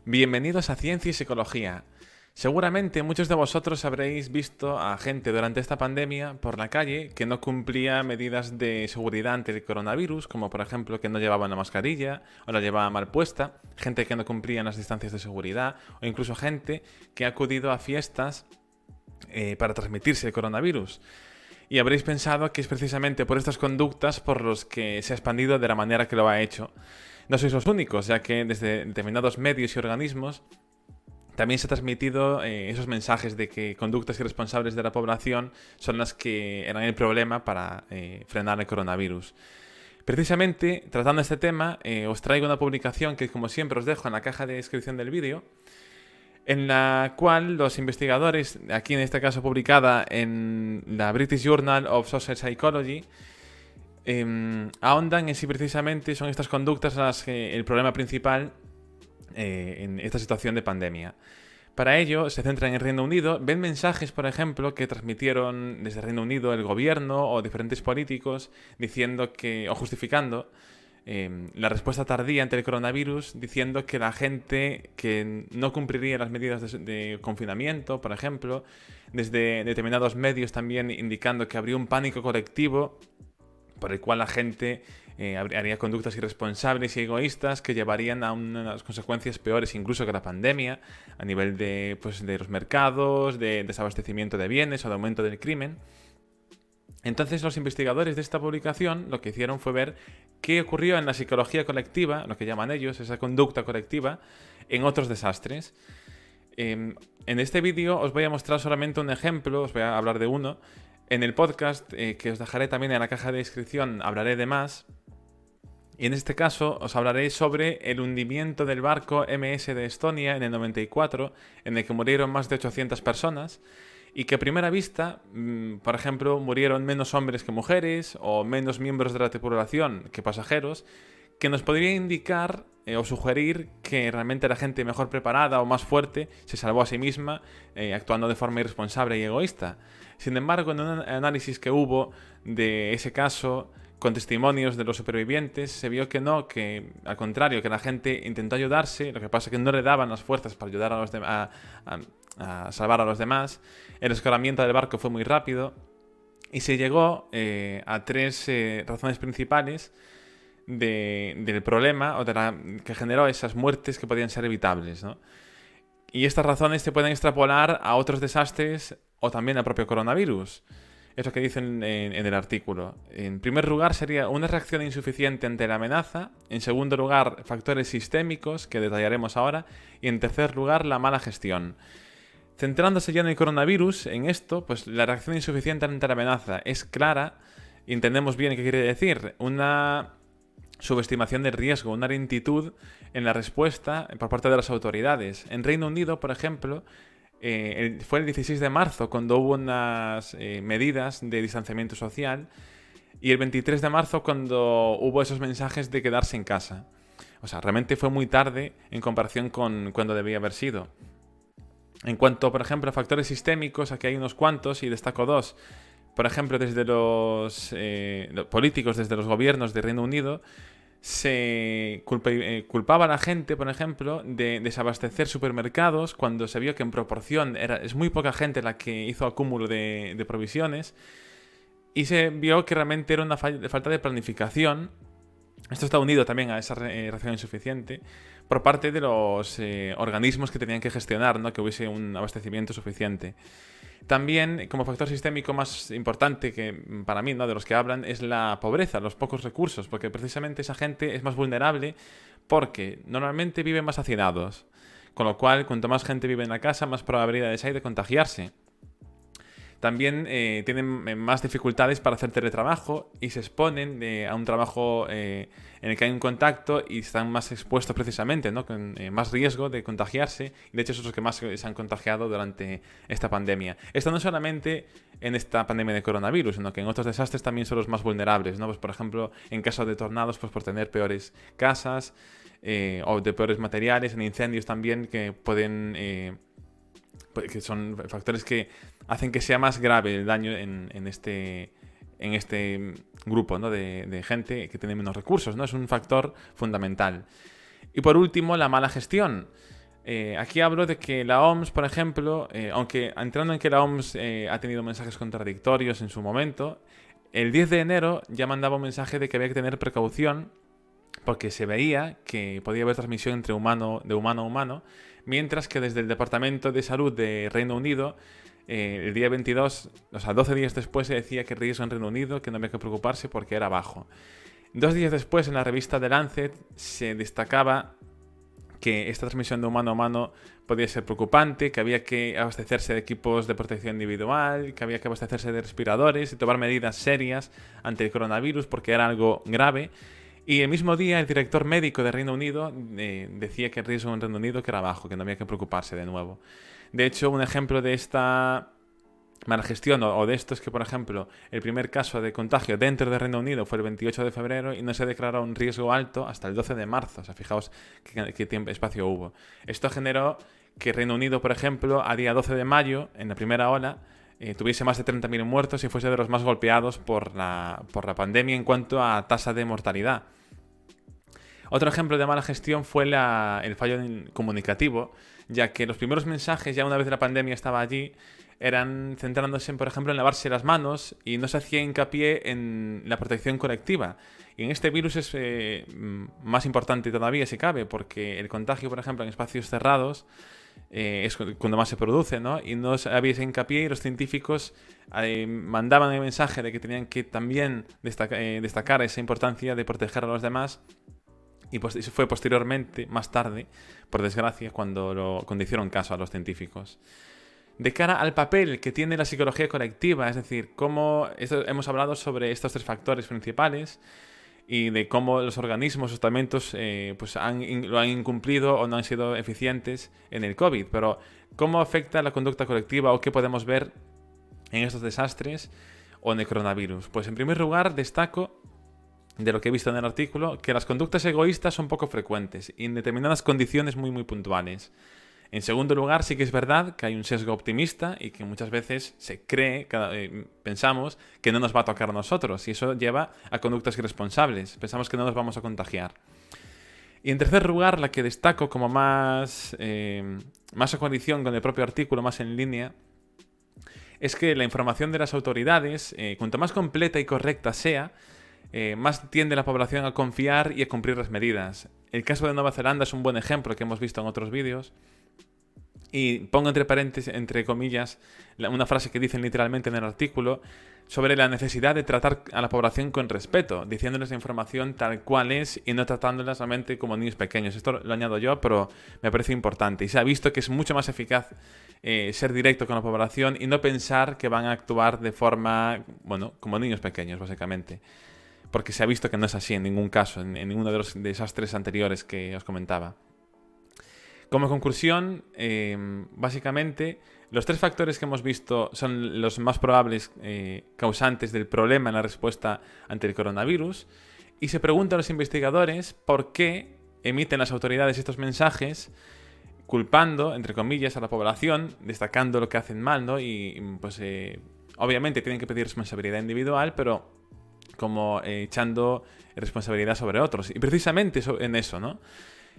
Bienvenidos a Ciencia y Psicología. Seguramente muchos de vosotros habréis visto a gente durante esta pandemia por la calle que no cumplía medidas de seguridad ante el coronavirus, como por ejemplo que no llevaban la mascarilla o la llevaba mal puesta, gente que no cumplía las distancias de seguridad o incluso gente que ha acudido a fiestas para transmitirse el coronavirus. Y habréis pensado que es precisamente por estas conductas por los que se ha expandido de la manera que lo ha hecho. No sois los únicos, ya que desde determinados medios y organismos también se ha transmitido esos mensajes de que conductas irresponsables de la población son las que eran el problema para frenar el coronavirus. Precisamente, tratando este tema, os traigo una publicación que, como siempre, os dejo en la caja de descripción del vídeo, en la cual los investigadores, aquí en este caso publicada en la British Journal of Social Psychology, ahondan en si precisamente son estas conductas las que el problema principal en esta situación de pandemia. Para ello se centran en el Reino Unido, ven mensajes, por ejemplo, que transmitieron desde el Reino Unido el gobierno o diferentes políticos diciendo que, o justificando la respuesta tardía ante el coronavirus, diciendo que la gente que no cumpliría las medidas de confinamiento, por ejemplo, desde determinados medios también indicando que habría un pánico colectivo por el cual la gente haría conductas irresponsables y egoístas que llevarían a unas consecuencias peores incluso que la pandemia, a nivel de los mercados, de desabastecimiento de bienes o de aumento del crimen. Entonces los investigadores de esta publicación lo que hicieron fue ver qué ocurrió en la psicología colectiva, lo que llaman ellos, esa conducta colectiva, en otros desastres. En este vídeo os voy a mostrar solamente un ejemplo, os voy a hablar de uno. En el podcast, que os dejaré también en la caja de descripción, hablaré de más. Y en este caso os hablaré sobre el hundimiento del barco MS de Estonia en el 94, en el que murieron más de 800 personas, y que a primera vista, por ejemplo, murieron menos hombres que mujeres, o menos miembros de la tripulación que pasajeros, que nos podría indicar o sugerir que realmente la gente mejor preparada o más fuerte se salvó a sí misma, actuando de forma irresponsable y egoísta. Sin embargo, en un análisis que hubo de ese caso, con testimonios de los supervivientes, se vio que no, que al contrario, que la gente intentó ayudarse, lo que pasa es que no le daban las fuerzas para ayudar a salvar a los demás. El escalamiento del barco fue muy rápido y se llegó a tres razones principales del problema o que generó esas muertes que podían ser evitables, ¿no? Y estas razones se pueden extrapolar a otros desastres o también al propio coronavirus. Es lo que dicen en el artículo. En primer lugar sería una reacción insuficiente ante la amenaza. En segundo lugar, factores sistémicos, que detallaremos ahora. Y en tercer lugar, la mala gestión. Centrándose ya en el coronavirus, en esto, pues la reacción insuficiente ante la amenaza es clara y entendemos bien qué quiere decir. Una subestimación del riesgo, una lentitud en la respuesta por parte de las autoridades. En Reino Unido, por ejemplo, fue el 16 de marzo cuando hubo unas medidas de distanciamiento social y el 23 de marzo cuando hubo esos mensajes de quedarse en casa. O sea, realmente fue muy tarde en comparación con cuando debía haber sido. En cuanto, por ejemplo, a factores sistémicos, aquí hay unos cuantos y destaco dos. Por ejemplo, desde los políticos, desde los gobiernos de Reino Unido, se culpaba a la gente, por ejemplo, de desabastecer supermercados cuando se vio que en proporción es muy poca gente la que hizo acúmulo de provisiones y se vio que realmente era una falta de planificación. Esto está unido también a esa reacción insuficiente por parte de los organismos que tenían que gestionar, ¿no? Que hubiese un abastecimiento suficiente. También, como factor sistémico más importante que para mí, ¿no?, de los que hablan, es la pobreza, los pocos recursos, porque precisamente esa gente es más vulnerable porque normalmente viven más hacinados, con lo cual, cuanto más gente vive en la casa, más probabilidades hay de contagiarse. También tienen más dificultades para hacer teletrabajo y se exponen a un trabajo en el que hay un contacto y están más expuestos precisamente, ¿no?, con más riesgo de contagiarse. De hecho, son los que más se han contagiado durante esta pandemia. Esto no solamente en esta pandemia de coronavirus, sino que en otros desastres también son los más vulnerables, ¿no? Pues, por ejemplo, en caso de tornados, pues por tener peores casas o de peores materiales, en incendios también que pueden... que son factores que hacen que sea más grave el daño en este grupo, ¿no?, de gente que tiene menos recursos, ¿no? Es un factor fundamental. Y por último, la mala gestión. Aquí hablo de que la OMS, por ejemplo, aunque entrando en que la OMS ha tenido mensajes contradictorios en su momento, el 10 de enero ya mandaba un mensaje de que había que tener precaución porque se veía que podía haber transmisión de humano a humano, mientras que desde el Departamento de Salud de Reino Unido, el día 22, o sea, 12 días después, se decía que el riesgo en Reino Unido, que no había que preocuparse porque era bajo. 2 días después, en la revista The Lancet, se destacaba que esta transmisión de humano a humano podía ser preocupante, que había que abastecerse de equipos de protección individual, que había que abastecerse de respiradores y tomar medidas serias ante el coronavirus porque era algo grave. Y el mismo día el director médico de Reino Unido decía que el riesgo en Reino Unido que era bajo, que no había que preocuparse de nuevo. De hecho, un ejemplo de esta mala gestión o de esto es que, por ejemplo, el primer caso de contagio dentro de Reino Unido fue el 28 de febrero y no se declaró un riesgo alto hasta el 12 de marzo. O sea, fijaos qué tiempo, espacio hubo. Esto generó que Reino Unido, por ejemplo, a día 12 de mayo, en la primera ola, tuviese más de 30.000 muertos y fuese de los más golpeados por la pandemia en cuanto a tasa de mortalidad. Otro ejemplo de mala gestión fue el fallo comunicativo, ya que los primeros mensajes, ya una vez la pandemia estaba allí, eran centrándose, por ejemplo, en lavarse las manos y no se hacía hincapié en la protección colectiva. Y en este virus es más importante todavía, si cabe, porque el contagio, por ejemplo, en espacios cerrados es cuando más se produce, ¿no? Y no había ese hincapié y los científicos mandaban el mensaje de que tenían que también destacar esa importancia de proteger a los demás. Y eso fue posteriormente, más tarde, por desgracia, cuando hicieron caso a los científicos. De cara al papel que tiene la psicología colectiva, es decir, hemos hablado sobre estos 3 factores principales y de cómo los organismos, los estamentos, lo han incumplido o no han sido eficientes en el COVID. Pero, ¿cómo afecta la conducta colectiva o qué podemos ver en estos desastres o en el coronavirus? Pues, en primer lugar, destaco de lo que he visto en el artículo, que las conductas egoístas son poco frecuentes y en determinadas condiciones muy puntuales. En segundo lugar, sí que es verdad que hay un sesgo optimista y que muchas veces pensamos que no nos va a tocar a nosotros y eso lleva a conductas irresponsables. Pensamos que no nos vamos a contagiar. Y en tercer lugar, la que destaco como más a coalición con el propio artículo, más en línea, es que la información de las autoridades, cuanto más completa y correcta sea, más tiende la población a confiar y a cumplir las medidas. El caso de Nueva Zelanda es un buen ejemplo que hemos visto en otros vídeos. Y pongo entre paréntesis, entre comillas, una frase que dicen literalmente en el artículo sobre la necesidad de tratar a la población con respeto, diciéndoles la información tal cual es y no tratándolas realmente como niños pequeños. Esto lo añado yo, pero me parece importante. Y se ha visto que es mucho más eficaz ser directo con la población y no pensar que van a actuar de forma, como niños pequeños, básicamente. Porque se ha visto que no es así en ningún caso, en ninguno de los desastres anteriores que os comentaba. Como conclusión, básicamente, los 3 factores que hemos visto son los más probables causantes del problema en la respuesta ante el coronavirus. Y se preguntan los investigadores por qué emiten las autoridades estos mensajes culpando, entre comillas, a la población, destacando lo que hacen mal, ¿no? Y pues obviamente tienen que pedir responsabilidad individual, pero como echando responsabilidad sobre otros. Y precisamente en eso, ¿no?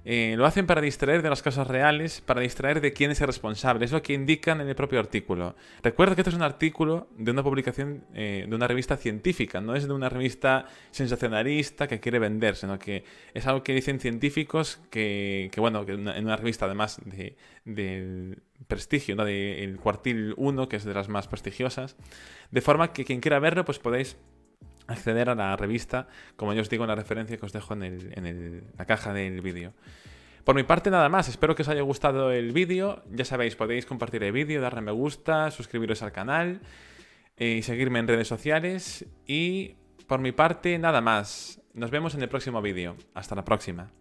Lo hacen para distraer de las causas reales, para distraer de quién es el responsable. Es lo que indican en el propio artículo. Recuerda que esto es un artículo de una publicación de una revista científica, no es de una revista sensacionalista que quiere vender, sino que es algo que dicen científicos que en una revista además de prestigio, ¿no? Del Cuartil 1, que es de las más prestigiosas. De forma que quien quiera verlo, pues podéis acceder a la revista, como yo os digo en la referencia que os dejo en la caja del vídeo. Por mi parte nada más, espero que os haya gustado el vídeo. Ya sabéis, podéis compartir el vídeo, darle me gusta, suscribiros al canal y seguirme en redes sociales. Y por mi parte nada más, nos vemos en el próximo vídeo. Hasta la próxima.